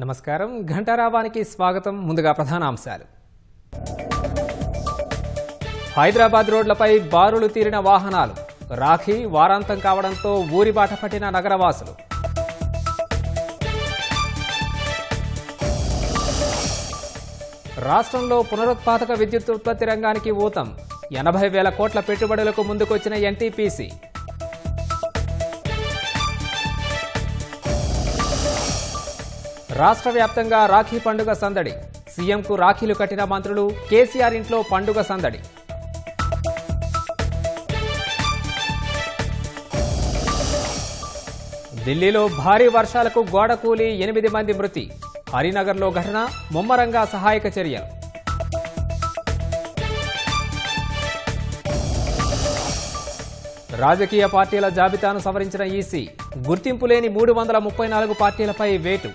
నమస్కారం ఘంటారావానికి స్వాగతం. ముందుగా ప్రధానాంశాలు. హైదరాబాద్ రోడ్లపై బారులు తీరిన వాహనాలు. రాఖీ వారాంతం కావడంతో ఊరిబాట పట్టిన నగరవాసులు. రాష్ట్రంలో పునరుత్పాదక విద్యుత్ ఉత్పత్తి రంగానికి ఊతం. 80,000 కోట్ల పెట్టుబడులకు ముందుకొచ్చిన ఎన్టీపీసీ. రాష్ట్ర వ్యాప్తంగా రాఖీ పండుగ సందడి. సీఎంకు రాఖీలు కట్టిన మంత్రులు. కేసీఆర్ ఇంట్లో పండుగ సందడి. ఢిల్లీలో భారీ వర్షాలకు గోడ కూలి 8 మంది మృతి. హరినగర్లో ఘటన. ముమ్మరంగా సహాయక చర్యలు. రాజకీయ పార్టీల జాబితాను సవరించిన ఈసీ. గుర్తింపు లేని 334 పార్టీలపై వేటు.